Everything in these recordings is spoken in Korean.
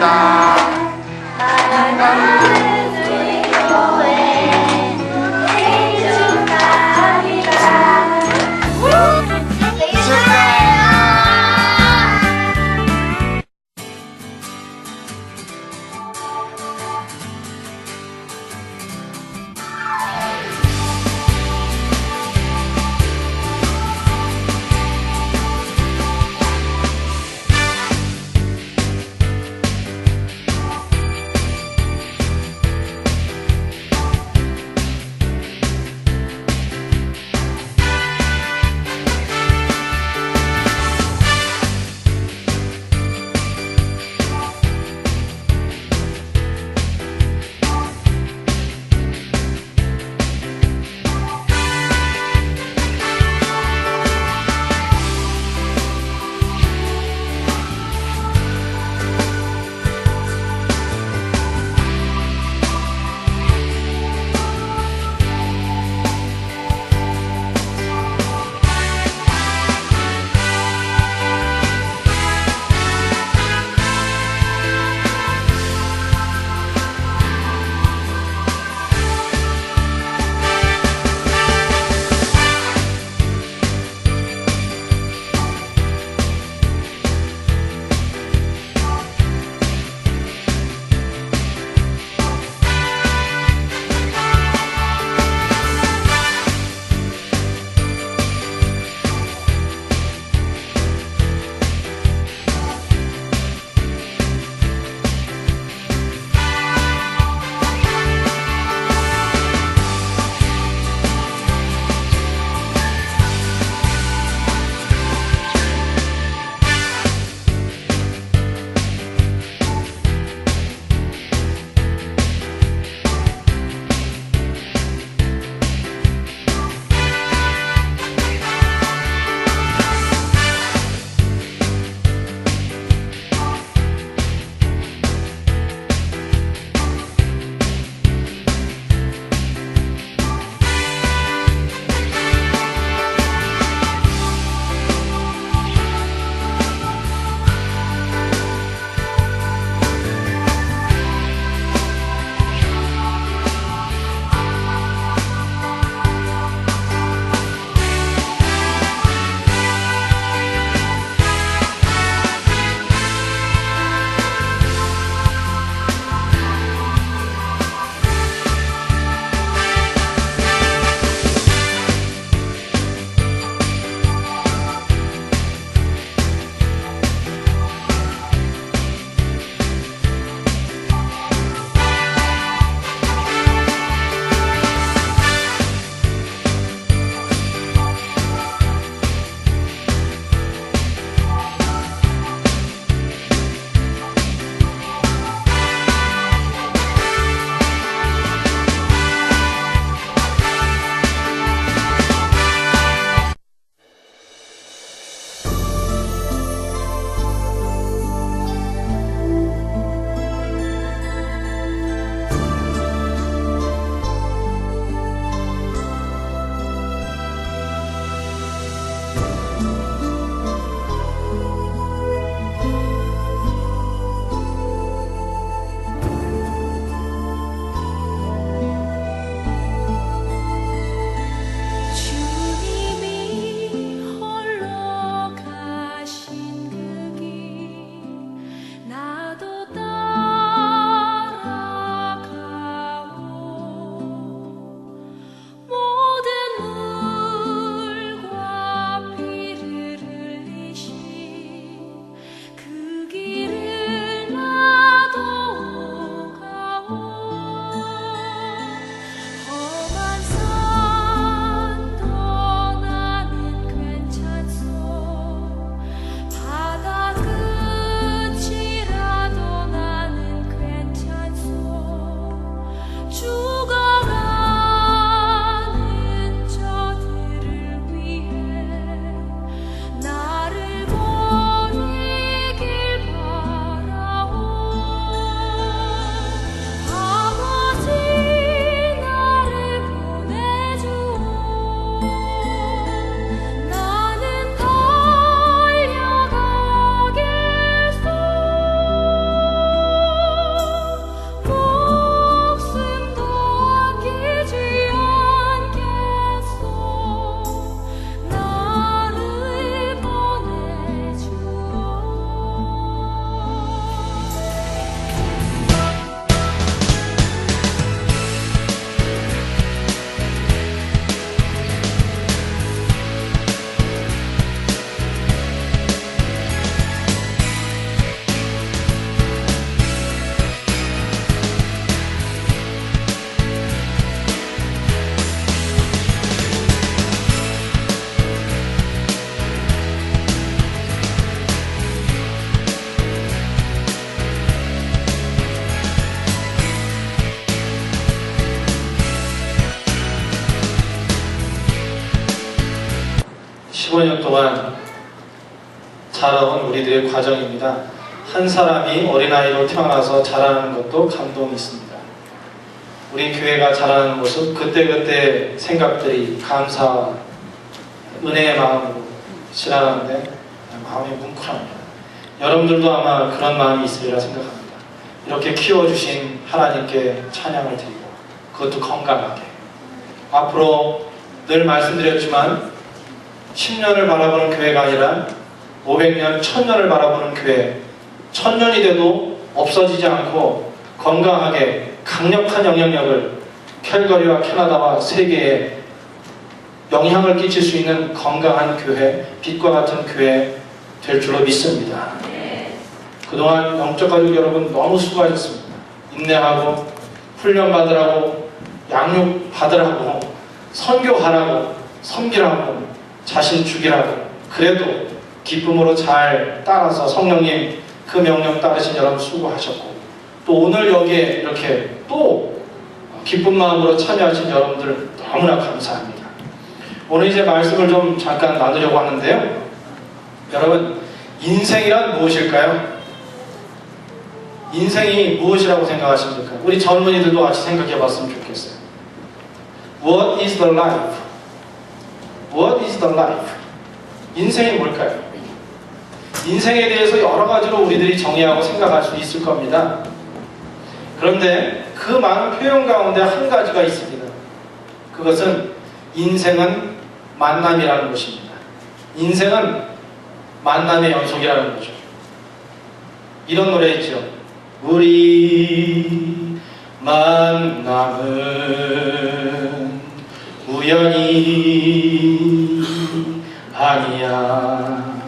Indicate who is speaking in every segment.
Speaker 1: 축하합니다.
Speaker 2: 사랑하는 주인공의 생일 축하합니다. 생일 축하해요.
Speaker 1: 15년 동안 자라온 우리들의 과정입니다. 한 사람이 어린아이로 태어나서 자라는 것도 감동이 있습니다. 우리 교회가 자라는 모습, 그때그때 생각들이 감사, 은혜의 마음으로 지나가는데 마음이 뭉클합니다. 여러분들도 아마 그런 마음이 있으리라 생각합니다. 이렇게 키워주신 하나님께 찬양을 드리고, 그것도 건강하게. 앞으로 늘 말씀드렸지만 10년을 바라보는 교회가 아니라 500년, 1000년을 바라보는 교회, 1000년이 돼도 없어지지 않고 건강하게 강력한 영향력을 캘거리와 캐나다와 세계에 영향을 끼칠 수 있는 건강한 교회, 빛과 같은 교회 될 줄로 믿습니다. 그동안 영적 가족 여러분 너무 수고하셨습니다. 인내하고 훈련받으라고, 양육받으라고, 선교하라고, 섬기라고, 자신 죽이라고, 그래도 기쁨으로 잘 따라서 성령님 그 명령 따르신 여러분 수고하셨고, 또 오늘 여기에 이렇게 또 기쁜 마음으로 참여하신 여러분들 너무나 감사합니다. 오늘 이제 말씀을 좀 잠깐 나누려고 하는데요. 여러분, 인생이란 무엇일까요? 인생이 무엇이라고 생각하십니까? 우리 젊은이들도 같이 생각해 봤으면 좋겠어요. What is the life? What is the life? 인생이 뭘까요? 인생에 대해서 여러 가지로 우리들이 정의하고 생각할 수 있을 겁니다. 그런데 그 많은 표현 가운데 한 가지가 있습니다. 그것은 인생은 만남이라는 것입니다. 인생은 만남의 연속이라는 거죠. 이런 노래 있죠. 우리 만남은 우연이 아니야.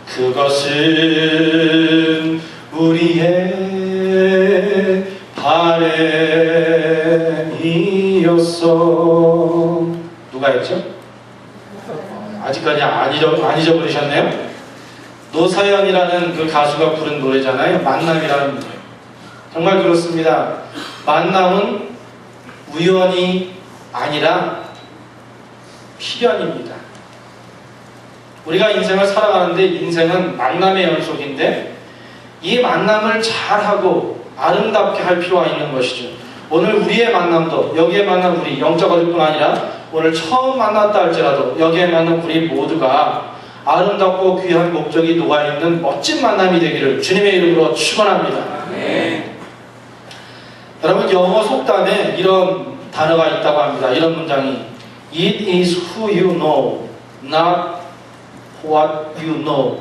Speaker 1: 그것은 우리의 바램이었어. 누가 했죠? 아직까지 안 잊어버리셨네요? 노사연이라는 그 가수가 부른 노래잖아요. 만남이라는 노래. 정말 그렇습니다. 만남은 우연이 아니라 필연입니다. 우리가 인생을 살아가는데 인생은 만남의 연속인데 이 만남을 잘하고 아름답게 할 필요가 있는 것이죠. 오늘 우리의 만남도, 여기에 만난 우리 영적 가족뿐 아니라 오늘 처음 만났다 할지라도 여기에 만난 우리 모두가 아름답고 귀한 목적이 녹아있는 멋진 만남이 되기를 주님의 이름으로 축원합니다. 네. 여러분, 영어 속담에 이런 단어가 있다고 합니다. 이런 문장이 It is who you know, not what you know.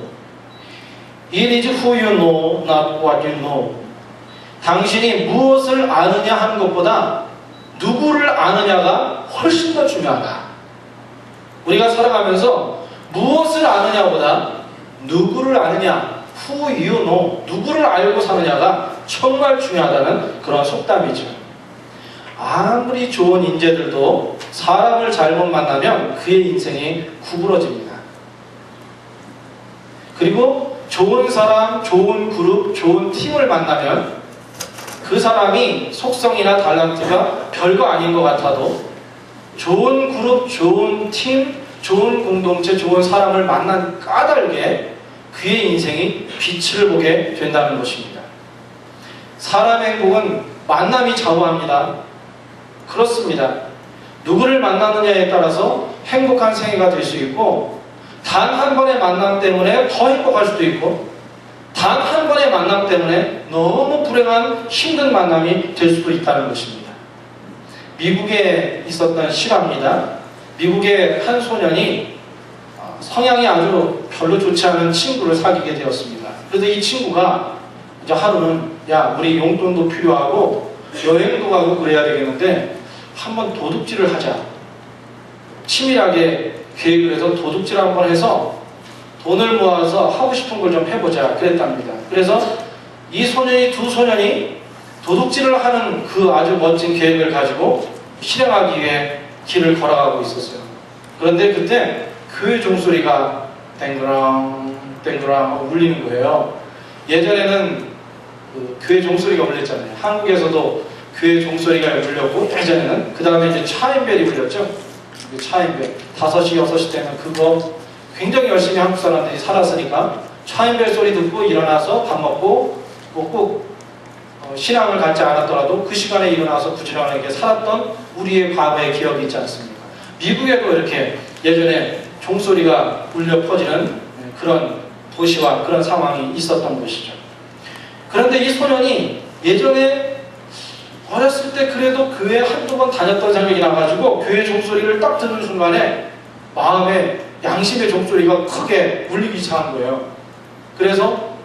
Speaker 1: It is who you know, not what you know. 당신이 무엇을 아느냐 하는 것보다 누구를 아느냐가 훨씬 더 중요하다. 우리가 살아가면서 무엇을 아느냐보다 누구를 아느냐, who you know, 누구를 알고 사느냐가 정말 중요하다는 그런 속담이죠. 아무리 좋은 인재들도 사람을 잘못 만나면 그의 인생이 구부러집니다. 그리고 좋은 사람, 좋은 그룹, 좋은 팀을 만나면 그 사람이 속성이나 탤런트가 별거 아닌 것 같아도 좋은 그룹, 좋은 팀, 좋은 공동체, 좋은 사람을 만난 까닭에 그의 인생이 빛을 보게 된다는 것입니다. 사람의 행복은 만남이 좌우합니다. 그렇습니다. 누구를 만나느냐에 따라서 행복한 생애가 될 수 있고, 단 한 번의 만남 때문에 더 행복할 수도 있고, 단 한 번의 만남 때문에 너무 불행한 힘든 만남이 될 수도 있다는 것입니다. 미국에 있었던 실화입니다. 미국의 한 소년이 성향이 아주 별로 좋지 않은 친구를 사귀게 되었습니다. 그래서 이 친구가 이제 하루는 야, 우리 용돈도 필요하고 여행도 가고 그래야 되겠는데 한번 도둑질을 하자. 치밀하게 계획을 해서 도둑질 한번 해서 돈을 모아서 하고 싶은 걸 좀 해보자 그랬답니다. 그래서 이 소년이, 두 소년이 도둑질을 하는 그 아주 멋진 계획을 가지고 실행하기 위해 길을 걸어가고 있었어요. 그런데 그때 교회 종소리가 땡그랑 땡그랑 울리는 거예요. 예전에는 그 교회 종소리가 울렸잖아요. 한국에서도 교회 종소리가 울렸고, 예전에는 그 다음에 이제 차임벨이 울렸죠. 그 차임벨 5시 6시 되면 그거 굉장히 열심히 한국 사람들이 살았으니까 차인벨 소리 듣고 일어나서 밥 먹고 꼭 신앙을 갖지 않았더라도 그 시간에 일어나서 부지런하게 살았던 우리의 과거의 기억이 있지 않습니까? 미국에도 이렇게 예전에 종소리가 울려 퍼지는 그런 도시와 그런 상황이 있었던 것이죠. 그런데 이 소년이 예전에 어렸을 때 그래도 교회 한두 번 다녔던 생각이 나가지고 교회 종소리를 딱 듣는 순간에 마음에 양심의 종소리가 크게 울리기 시작한 거예요. 그래서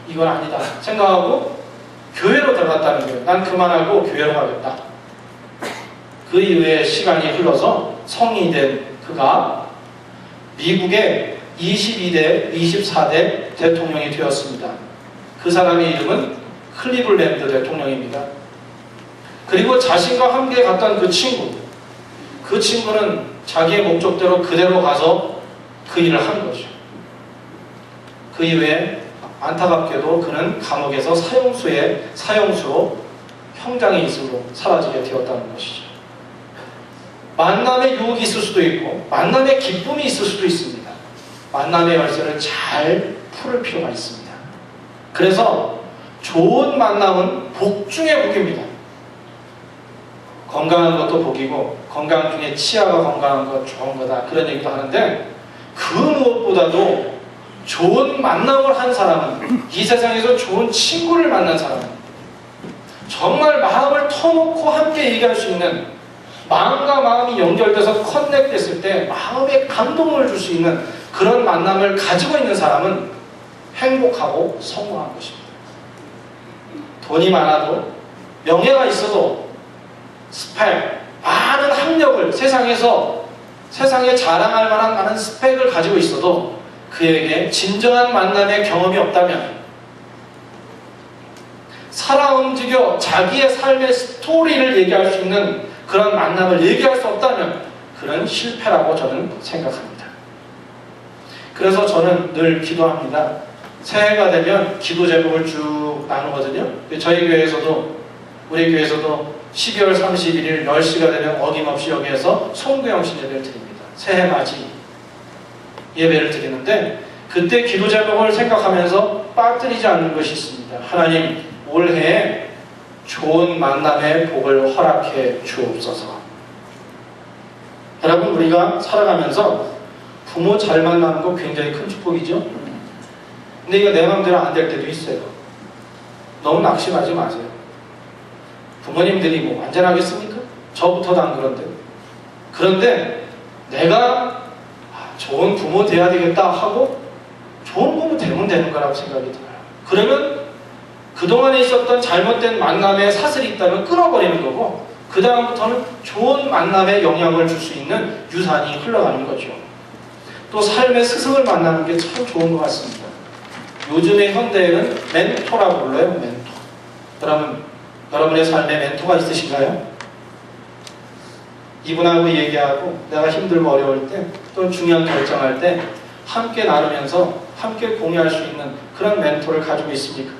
Speaker 1: 이건 아니다 생각하고 교회로 들어갔다는 거예요. 난 그만하고 교회로 가겠다. 그 이후에 시간이 흘러서 성인이 된 그가 미국의 22대, 24대 대통령이 되었습니다. 그 사람의 이름은 클리블랜드 대통령입니다. 그리고 자신과 함께 갔던 그 친구는 자기의 목적대로 그대로 가서 그 일을 한 거죠. 그 이후에 안타깝게도 그는 감옥에서 사형수로 형장에 있으로 사라지게 되었다는 것이죠. 만남의 유혹이 있을 수도 있고 만남의 기쁨이 있을 수도 있습니다. 만남의 열쇠를 잘 풀을 필요가 있습니다. 그래서 좋은 만남은 복 중의 복입니다. 건강한 것도 복이고 건강 중에 치아가 건강한 것 좋은 거다 그런 얘기도 하는데 그 무엇보다도 좋은 만남을 한 사람은 이 세상에서 좋은 친구를 만난 사람은 정말 마음을 터놓고 함께 얘기할 수 있는 마음과 마음이 연결돼서 커넥됐을 때 마음에 감동을 줄 수 있는 그런 만남을 가지고 있는 사람은 행복하고 성공한 것입니다. 돈이 많아도 명예가 있어도 스펙, 많은 학력을 세상에 자랑할 만한 많은 스펙을 가지고 있어도 그에게 진정한 만남의 경험이 없다면 살아 움직여 자기의 삶의 스토리를 얘기할 수 있는 그런 만남을 얘기할 수 없다면 그는 실패라고 저는 생각합니다. 그래서 저는 늘 기도합니다. 새해가 되면 기도 제목을 쭉 나누거든요. 우리 교회에서도 12월 31일 10시가 되면 어김없이 여기에서 송구영신 예배를 드립니다. 새해 맞이 예배를 드리는데 그때 기도 제목을 생각하면서 빠뜨리지 않는 것이 있습니다. 하나님, 올해에 좋은 만남의 복을 허락해 주옵소서. 여러분, 우리가 살아가면서 부모 잘 만나는 거 굉장히 큰 축복이죠. 근데 이거 내 마음대로 안 될 때도 있어요. 너무 낙심하지 마세요. 부모님들이 뭐 안전하겠습니까? 저부터도 안 그런데. 그런데 내가 좋은 부모 돼야 되겠다 하고 좋은 부모 되면 되는 거라고 생각이 들어요. 그러면 그동안에 있었던 잘못된 만남의 사슬이 있다면 끊어버리는 거고 그 다음부터는 좋은 만남에 영향을 줄 수 있는 유산이 흘러가는 거죠. 또 삶의 스승을 만나는 게 참 좋은 것 같습니다. 요즘의 현대에는 멘토라고 불러요. 멘토. 여러분의 삶에 멘토가 있으신가요? 이분하고 얘기하고 내가 힘들고 어려울 때 또 중요한 결정할 때 함께 나누면서 함께 공유할 수 있는 그런 멘토를 가지고 있습니까?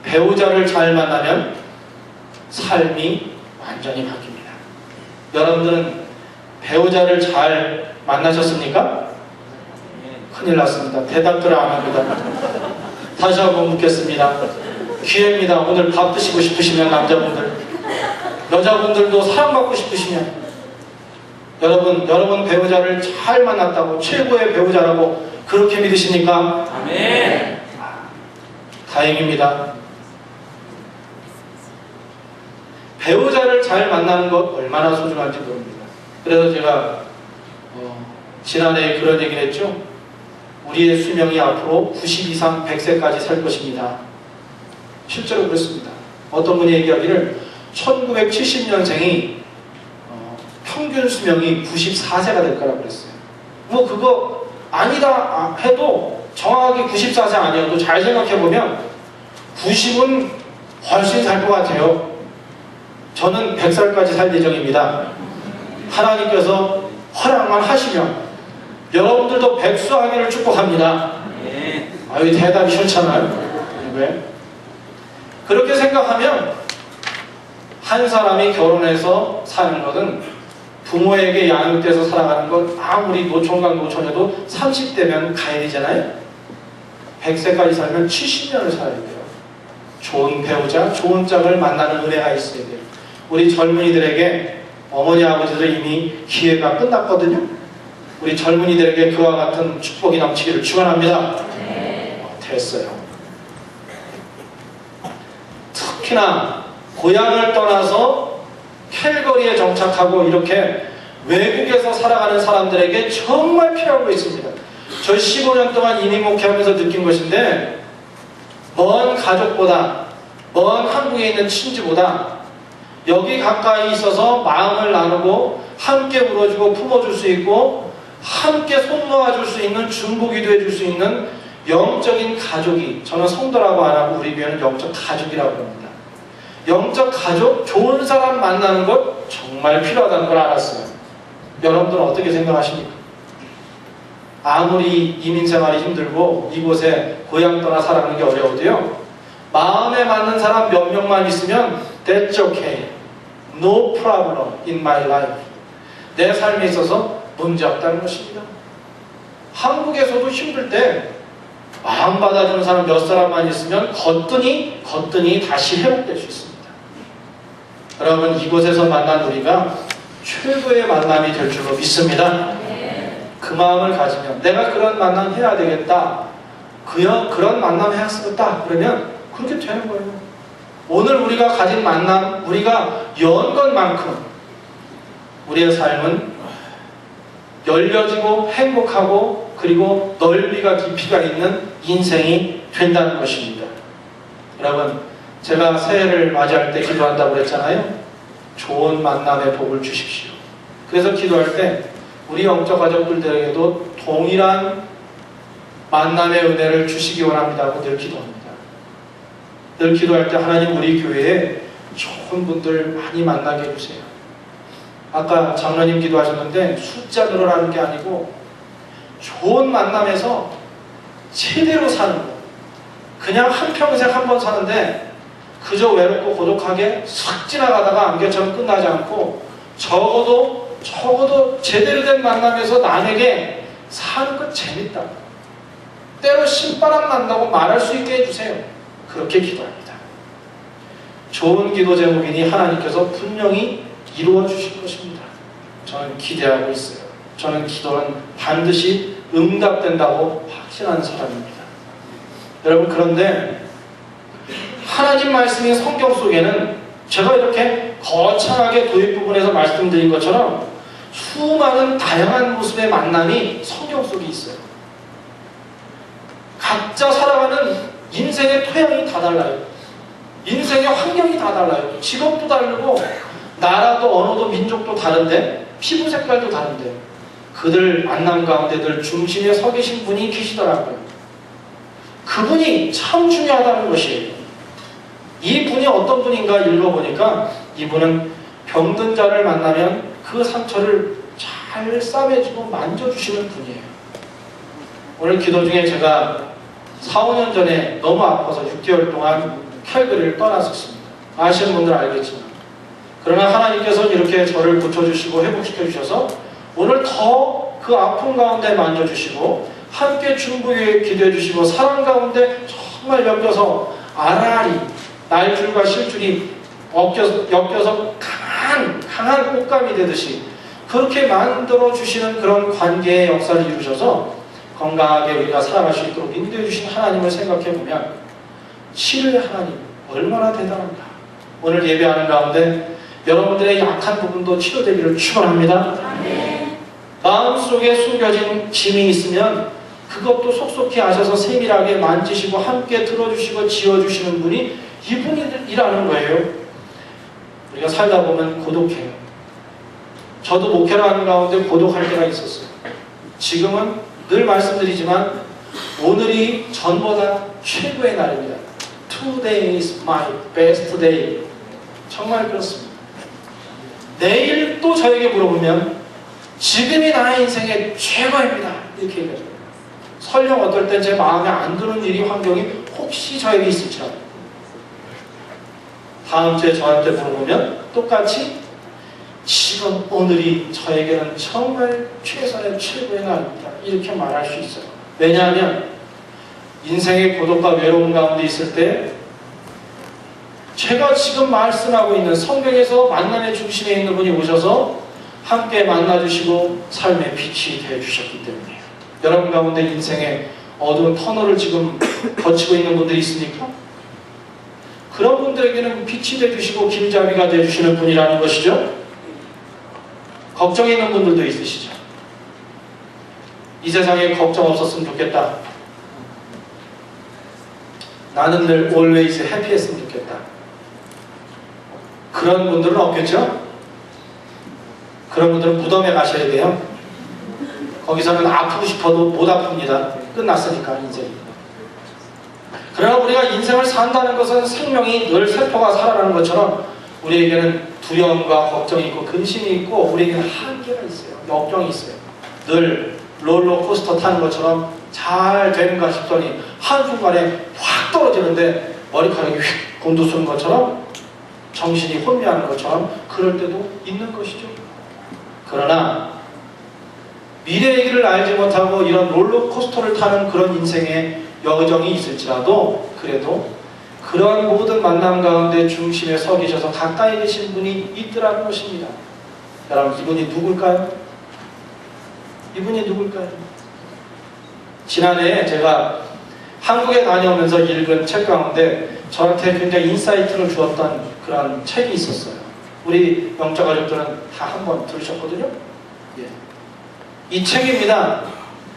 Speaker 1: 배우자를 잘 만나면 삶이 완전히 바뀝니다. 여러분들은 배우자를 잘 만나셨습니까? 큰일 났습니다. 대답들을 안 합니다. 다시 한번 묻겠습니다. 기회입니다. 오늘 밥 드시고 싶으시면 남자분들, 여자분들도 사랑받고 싶으시면 여러분 배우자를 잘 만났다고 최고의 배우자라고 그렇게 믿으십니까?
Speaker 3: 아멘.
Speaker 1: 다행입니다. 배우자를 잘 만나는 것 얼마나 소중한지 모릅니다. 그래서 제가 지난해에 그런 얘기를 했죠. 우리의 수명이 앞으로 90 이상 100세까지 살 것입니다. 실제로 그렇습니다. 어떤 분이 얘기하기를 1970년생이 평균 수명이 94세가 될 거라고 그랬어요. 뭐 그거 아니다 해도 정확하게 94세 아니어도 잘 생각해보면 90은 훨씬 살 것 같아요. 저는 100살까지 살 예정입니다. 하나님께서 허락만 하시면 여러분들도 백수하기를 축복합니다. 아유, 대답이 싫잖아요. 왜? 그렇게 생각하면 한 사람이 결혼해서 사는 것은 부모에게 양육돼서 살아가는 건 아무리 노총각 노처녀도 30대면 가야 되잖아요. 100세까지 살면 70년을 살아야 돼요. 좋은 배우자, 좋은 짝을 만나는 은혜가 있어야 돼요. 우리 젊은이들에게 어머니 아버지들 이미 기회가 끝났거든요. 우리 젊은이들에게 그와 같은 축복이 넘치기를 축원합니다. 됐어요. 특히나 고향을 떠나서 캘거리에 정착하고 이렇게 외국에서 살아가는 사람들에게 정말 필요한 거 있습니다. 저 15년 동안 이민 목회하면서 느낀 것인데, 먼 가족보다, 먼 한국에 있는 친지보다 여기 가까이 있어서 마음을 나누고 함께 울어주고 품어줄 수 있고 함께 손 놓아줄 수 있는, 중보기도 해줄 수 있는 영적인 가족이, 저는 성도라고 안 하고 우리 교회는 영적 가족이라고 합니다. 영적 가족, 좋은 사람 만나는 것 정말 필요하다는 걸 알았어요. 여러분들은 어떻게 생각하십니까? 아무리 이민 생활이 힘들고 이곳에 고향 떠나 살아가는 게 어려워도요, 마음에 맞는 사람 몇 명만 있으면 That's okay. No problem in my life. 내 삶에 있어서 문제 없다는 것입니다. 한국에서도 힘들 때 마음 받아주는 사람 몇 사람만 있으면 거뜬히 다시 회복될 수 있습니다. 여러분, 이곳에서 만난 우리가 최고의 만남이 될 줄로 믿습니다. 그 마음을 가지면 내가 그런 만남 해야 되겠다, 그런 만남 해야겠다, 그러면 그렇게 되는 거예요. 오늘 우리가 가진 만남, 우리가 연 것만큼 우리의 삶은 열려지고 행복하고 그리고 넓이가 깊이가 있는 인생이 된다는 것입니다. 여러분, 제가 새해를 맞이할 때 기도한다고 그랬잖아요. 좋은 만남의 복을 주십시오. 그래서 기도할 때 우리 영적 가족들에게도 동일한 만남의 은혜를 주시기 원합니다고 늘 기도합니다. 늘 기도할 때 하나님, 우리 교회에 좋은 분들 많이 만나게 해주세요. 아까 장로님 기도하셨는데 숫자 늘어나는 게 아니고 좋은 만남에서 제대로 사는 거. 그냥 한평생 한 번 사는데 그저 외롭고 고독하게 싹 지나가다가 안개처럼 끝나지 않고 적어도 제대로 된 만남에서 남에게 사는 것 재밌다, 때로 신바람 난다고 말할 수 있게 해주세요. 그렇게 기도합니다. 좋은 기도 제목이니 하나님께서 분명히 이루어 주실 것입니다. 저는 기대하고 있어요. 저는 기도는 반드시 응답된다고 확신하는 사람입니다. 여러분, 그런데 하나님 말씀인 성경 속에는 제가 이렇게 거창하게 도입 부분에서 말씀드린 것처럼 수많은 다양한 모습의 만남이 성경 속에 있어요. 각자 살아가는 인생의 토양이 다 달라요. 인생의 환경이 다 달라요. 직업도 다르고 나라도 언어도 민족도 다른데 피부 색깔도 다른데 그들 만남 가운데 늘 중심에 서 계신 분이 계시더라고요. 그분이 참 중요하다는 것이에요. 이 분이 어떤 분인가 읽어보니까 이분은 병든 자를 만나면 그 상처를 잘 싸매주고 만져주시는 분이에요. 오늘 기도 중에 제가 4, 5년 전에 너무 아파서 6개월 동안 캘거리를 떠났었습니다. 아시는 분들 알겠지만, 그러나 하나님께서는 이렇게 저를 고쳐주시고 회복시켜주셔서 오늘 더 그 아픔 가운데 만져주시고 함께 중보에 기도해주시고 사랑 가운데 정말 엮여서 아라리, 날줄과 실줄이 엮여서 강한 꽃감이 되듯이 그렇게 만들어주시는 그런 관계의 역사를 이루셔서 건강하게 우리가 살아갈 수 있도록 인도해 주신 하나님을 생각해보면 치료의 하나님 얼마나 대단한가. 오늘 예배하는 가운데 여러분들의 약한 부분도 치료되기를 축원합니다. 마음속에 숨겨진 짐이 있으면 그것도 속속히 아셔서 세밀하게 만지시고 함께 들어주시고 지어주시는 분이 이분이라는 거예요. 우리가 살다 보면 고독해요. 저도 목회를 하는 가운데 고독할 때가 있었어요. 지금은 늘 말씀드리지만 오늘이 전보다 최고의 날입니다. Today is my best day. 정말 그렇습니다. 내일 또 저에게 물어보면 지금이 나의 인생의 최고입니다. 이렇게 얘기하죠. 설령 어떨 땐 제 마음에 안 드는 일이, 환경이 혹시 저에게 있을지라도 다음 주에 저한테 물어보면 똑같이 지금 오늘이 저에게는 정말 최선의 최고의 날입니다. 이렇게 말할 수 있어요. 왜냐하면 인생의 고독과 외로움 가운데 있을 때 제가 지금 말씀하고 있는 성경에서 만남의 중심에 있는 분이 오셔서 함께 만나주시고 삶의 빛이 되어주셨기 때문이에요. 여러분 가운데 인생의 어두운 터널을 지금 거치고 있는 분들이 있습니까? 그런 분들에게는 빛이 되어주시고 길잡이가 되어주시는 분이라는 것이죠. 걱정이 있는 분들도 있으시죠. 이 세상에 걱정 없었으면 좋겠다. 나는 늘 always happy했으면 좋겠다. 그런 분들은 없겠죠? 그런 분들은 무덤에 가셔야 돼요. 거기서는 아프고 싶어도 못 아픕니다. 끝났으니까 인생이. 그러나 우리가 인생을 산다는 것은 생명이 늘 세포가 살아나는 것처럼 우리에게는 두려움과 걱정이 있고 근심이 있고 우리에게는 한계가 있어요. 역경이 있어요. 늘 롤러코스터 타는 것처럼 잘 되는가 싶더니 한순간에 확 떨어지는데 머리카락이 휙 곤두서는 것처럼 정신이 혼미하는 것처럼 그럴 때도 있는 것이죠. 그러나 미래의 길을 알지 못하고 이런 롤러코스터를 타는 그런 인생의 여정이 있을지라도 그래도 그런 모든 만남 가운데 중심에 서 계셔서 가까이 계신 분이 있더라는 것입니다. 여러분, 이분이 누굴까요? 이분이 누굴까요? 지난해 제가 한국에 다녀오면서 읽은 책 가운데 저한테 굉장히 인사이트를 주었던 그런 책이 있었어요. 우리 영적 가족들은 다 한번 들으셨거든요. 예. 이 책입니다.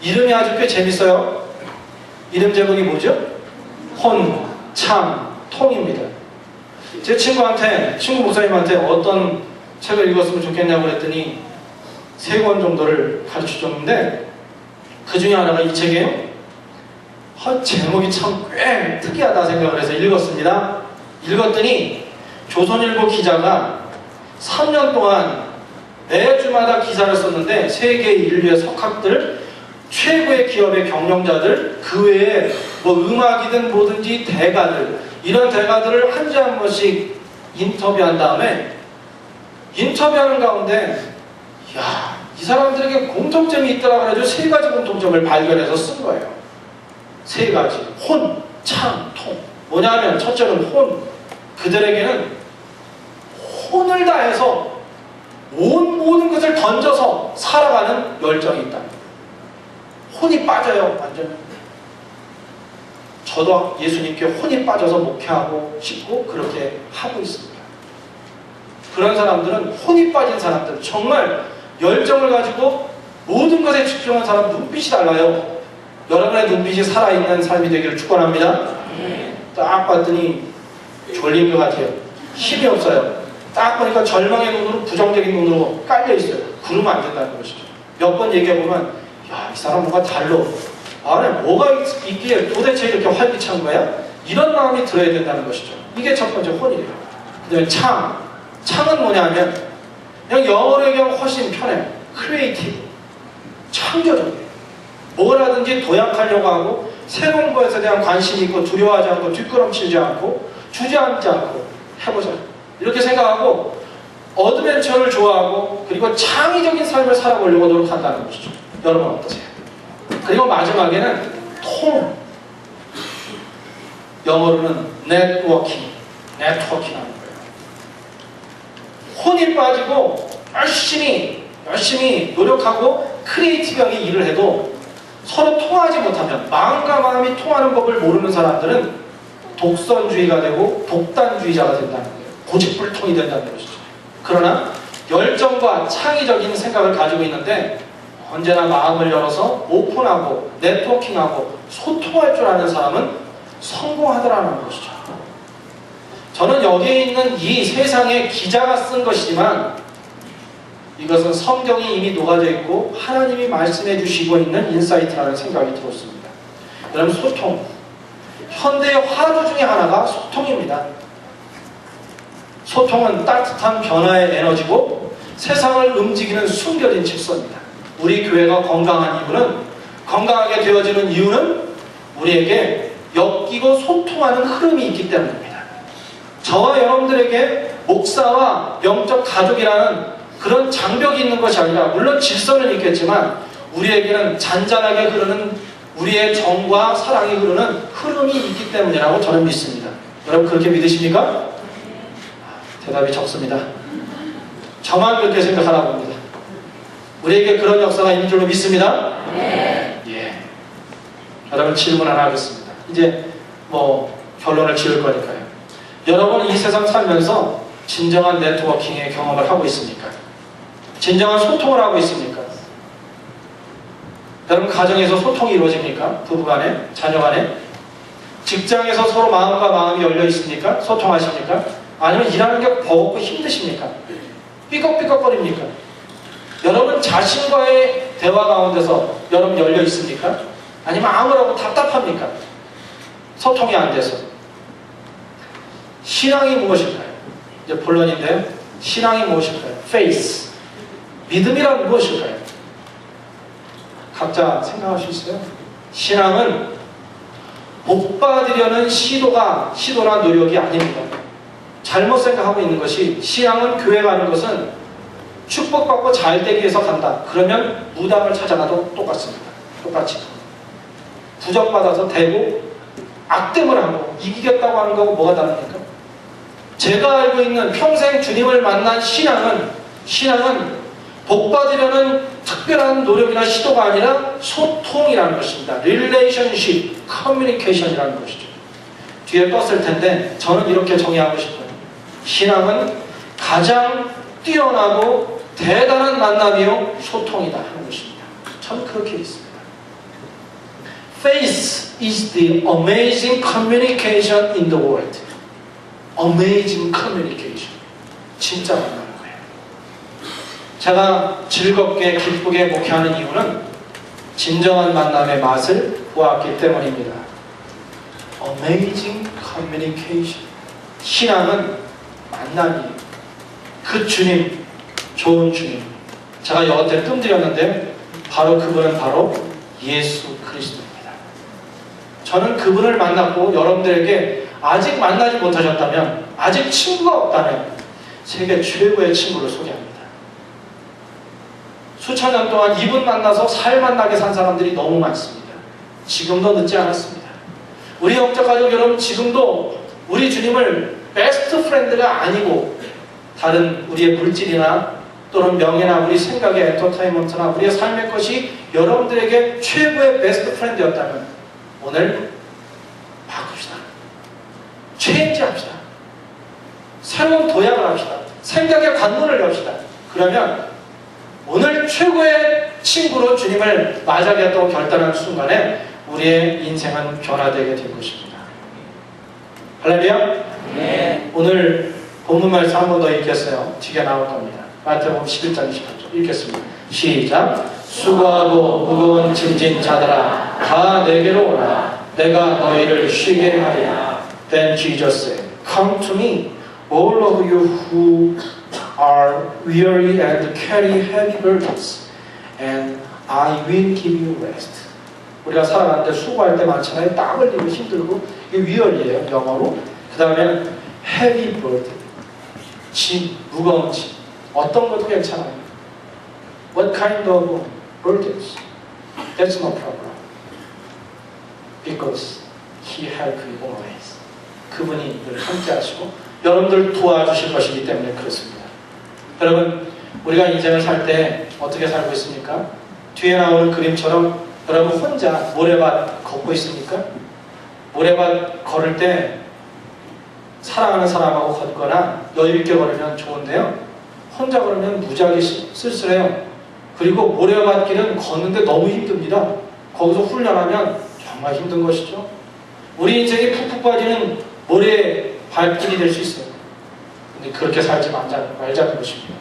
Speaker 1: 이름이 아주 꽤 재밌어요. 이름 제목이 뭐죠? 혼, 참, 통입니다. 제 친구 목사님한테 어떤 책을 읽었으면 좋겠냐고 그랬더니 3권 정도를 가르쳐줬는데 그 중에 하나가 이 책이에요. 제목이 참 꽤 특이하다 생각을 해서 읽었습니다. 읽었더니 조선일보 기자가 3년 동안 매주마다 기사를 썼는데 세계 인류의 석학들, 최고의 기업의 경영자들, 그 외에 뭐 음악이든 뭐든지 대가들, 이런 대가들을 한 주 한 번씩 인터뷰한 다음에 인터뷰하는 가운데 이 사람들에게 공통점이 있더라 그래가지고 3가지 공통점을 발견해서 쓴 거예요. 3가지. 혼, 참, 통. 뭐냐면 첫째는 혼. 그들에게는 혼을 다해서 모든 것을 던져서 살아가는 열정이 있다. 혼이 빠져요, 완전. 저도 예수님께 혼이 빠져서 목회하고 싶고 그렇게 하고 있습니다. 그런 사람들은 혼이 빠진 사람들, 정말 열정을 가지고 모든 것에 집중한 사람 눈빛이 달라요. 여러분의 눈빛이 살아있는 삶이 되기를 축원합니다. 딱 봤더니 졸린 것 같아요. 힘이 없어요. 딱 보니까 절망의 눈으로, 부정적인 눈으로 깔려있어요. 그러면 안 된다는 것이죠. 몇 번 얘기해보면 이 사람 뭔가 달러. 안에 뭐가 있기에 도대체 이렇게 활기찬 거야? 이런 마음이 들어야 된다는 것이죠. 이게 첫 번째 혼이에요. 그 다음에 참. 참은 뭐냐면 그냥 영어로 얘기하면 훨씬 편해요. 크리에이티브. 창조적이에요. 뭐라든지 도약하려고 하고 새로운 것에 대한 관심이 있고 두려워하지 않고 뒷걸음치지 않고 주저앉지 않고 해보자. 이렇게 생각하고 어드벤처를 좋아하고 그리고 창의적인 삶을 살아보려고 노력한다는 것이죠. 여러분 어떠세요? 그리고 마지막에는 통. 영어로는 네트워킹 하는 거예요. 혼이 빠지고 열심히 노력하고 크리에이티브하게 일을 해도 서로 통하지 못하면, 마음과 마음이 통하는 법을 모르는 사람들은 독선주의가 되고 독단주의자가 된다는 거예요. 고집불통이 된다는 것이죠. 그러나 열정과 창의적인 생각을 가지고 있는데 언제나 마음을 열어서 오픈하고 네트워킹하고 소통할 줄 아는 사람은 성공하더라는 것이죠. 저는 여기에 있는 이 세상의 기자가 쓴 것이지만 이것은 성경이 이미 녹아져 있고 하나님이 말씀해 주시고 있는 인사이트라는 생각이 들었습니다. 여러분, 소통. 현대의 화두 중에 하나가 소통입니다. 소통은 따뜻한 변화의 에너지고 세상을 움직이는 숨겨진 질서입니다. 우리 교회가 건강한 이유는, 건강하게 되어지는 이유는 우리에게 엮이고 소통하는 흐름이 있기 때문입니다. 저와 여러분들에게 목사와 영적 가족이라는 그런 장벽이 있는 것이 아니라 물론 질서는 있겠지만 우리에게는 잔잔하게 흐르는 우리의 정과 사랑이 흐르는 흐름이 있기 때문이라고 저는 믿습니다. 여러분 그렇게 믿으십니까? 대답이 적습니다. 저만 그렇게 생각하나 봅니다. 우리에게 그런 역사가 있는 줄로 믿습니다.
Speaker 2: 네.
Speaker 1: 예. 여러분 질문 하나 하겠습니다. 이제 결론을 지을 거니까요. 여러분 이 세상 살면서 진정한 네트워킹의 경험을 하고 있습니까? 진정한 소통을 하고 있습니까? 여러분 가정에서 소통이 이루어집니까? 부부간에, 자녀간에? 직장에서 서로 마음과 마음이 열려 있습니까? 소통하십니까? 아니면 일하는 게 버겁고 힘드십니까? 삐걱삐걱거립니까? 여러분 자신과의 대화 가운데서 여러분 열려 있습니까? 아니면 아무라고 답답합니까? 소통이 안 돼서. 신앙이 무엇일까요? 이제 본론인데요. 신앙이 무엇일까요? Faith. 믿음이란 무엇일까요? 각자 생각할 수 있어요? 신앙은 복받으려는 시도나 노력이 아닙니다. 잘못 생각하고 있는 것이 신앙은 교회 가는 것은 축복받고 잘 되기 위해서 간다. 그러면 무당을 찾아가도 똑같습니다. 똑같이. 부적받아서 되고 악됨을 하고 이기겠다고 하는 거하고 뭐가 다릅니까? 제가 알고 있는 평생 주님을 만난 신앙은 복받으려는 특별한 노력이나 시도가 아니라 소통이라는 것입니다. relationship, communication이라는 것이죠. 뒤에 떴을 텐데 저는 이렇게 정의하고 싶어요. 신앙은 가장 뛰어나고 대단한 만남이요 소통이다 하는 것입니다. 저는 그렇게 믿습니다. Faith is the amazing communication in the world. Amazing communication. 진짜 만나는 거예요. 제가 즐겁게 기쁘게 목회하는 이유는 진정한 만남의 맛을 보았기 때문입니다. Amazing communication. 신앙은 만남이에요. 그 주님, 좋은 주님. 제가 여러 때 뜸들였는데 그분은 바로 예수 그리스도입니다. 저는 그분을 만났고 여러분들에게 아직 만나지 못하셨다면, 아직 친구가 없다면 세계 최고의 친구를 소개합니다. 수천 년 동안 이분 만나서 살만나게 산 사람들이 너무 많습니다. 지금도 늦지 않았습니다. 우리 영적 가족 여러분, 지금도 우리 주님을 베스트 프렌드가 아니고 다른 우리의 물질이나 또는 명예나 우리 생각의 엔터테인먼트나 우리의 삶의 것이 여러분들에게 최고의 베스트 프렌드였다면 오늘 바꿉시다. 체인지합시다. 새로운 도약을 합시다. 생각의 관문을 엽시다. 그러면 오늘 최고의 친구로 주님을 맞이하겠다고 결단한 순간에 우리의 인생은 변화되게 될 것입니다. 할렐루야? 네. 오늘 본문 말씀 한 번 더 읽겠어요. 뒤에 나올 겁니다. 마태복음 11장 28절 읽겠습니다. 시작. 수고하고 무거운 짐진 자들아 다 내게로 오라. 내가 너희를 쉬게 하리라. Then Jesus said, Come to me, all of you who are weary and carry heavy burdens, and I will give you rest. 우리가 살아가는데 수고할 때 많잖아요. 땀 흘리고 힘들고 이게 위얼이에요. 영어로. 그 다음에 heavy burden, 짐, 무거운 짐. 어떤 것도 괜찮아요. What kind of burdens? That's no problem. Because He helps you always. 그분이 늘 함께 하시고 여러분들 도와주실 것이기 때문에 그렇습니다. 여러분, 우리가 인생을 살 때 어떻게 살고 있습니까? 뒤에 나오는 그림처럼 여러분 혼자 모래밭 걷고 있습니까? 모래밭 걸을 때 사랑하는 사람하고 걷거나 여유있게 걸으면 좋은데요, 혼자 걸으면 무지하게 쓸쓸해요. 그리고 모래밭길은 걷는데 너무 힘듭니다. 거기서 훈련하면 정말 힘든 것이죠. 우리 인생이 푹푹 빠지는 모래 발길이 될 수 있어요. 근데 그렇게 살지 말자는 것입니다.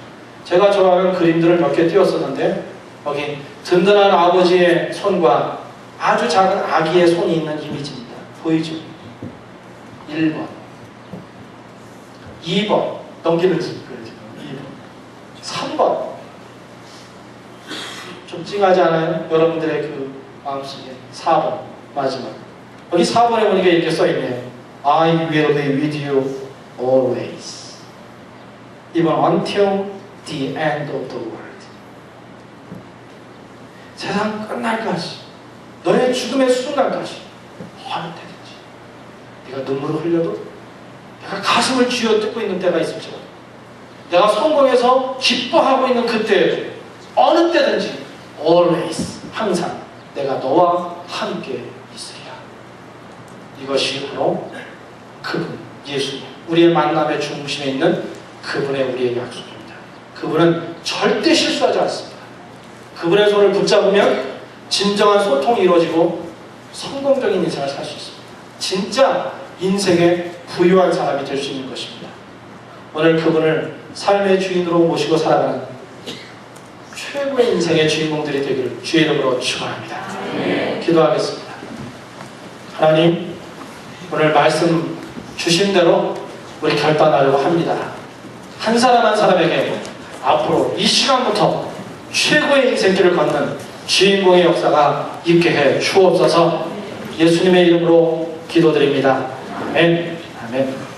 Speaker 1: 제가 좋아하는 그림들을 몇 개 띄웠었는데 여기 든든한 아버지의 손과 아주 작은 아기의 손이 있는 이미지입니다. 보이죠? 1번 2번 넘기는 집 2번 3번 좀 찡하지 않아요? 여러분들의 그 마음속에 4번 마지막 여기 4번에 보니까 이렇게 써있네요. I will be with you always. 이번 until the end of the world. 세상 끝날까지, 너의 죽음의 순간까지 어느 때든지 네가 눈물을 흘려도, 내가 가슴을 쥐어뜯고 있는 때가 있을지라도, 내가 성공해서 기뻐하고 있는 그때에도, 어느 때든지 always, 항상 내가 너와 함께 있으리라. 이것이 바로 그분, 예수님, 우리의 만남의 중심에 있는 그분의 우리에게 약속입니다. 그분은 절대 실수하지 않습니다. 그분의 손을 붙잡으면 진정한 소통이 이루어지고 성공적인 인생을 살 수 있습니다. 진짜 인생의 부유한 사람이 될 수 있는 것입니다. 오늘 그분을 삶의 주인으로 모시고 살아가는 최고의 인생의 주인공들이 되기를 주의 이름으로 축원합니다. 기도하겠습니다. 하나님, 오늘 말씀 주신 대로 우리 결단하려고 합니다. 한 사람 한 사람에게 앞으로 이 시간부터 최고의 인생길을 걷는 주인공의 역사가 있게 해 주옵소서. 예수님의 이름으로 기도드립니다. 아멘. 아멘.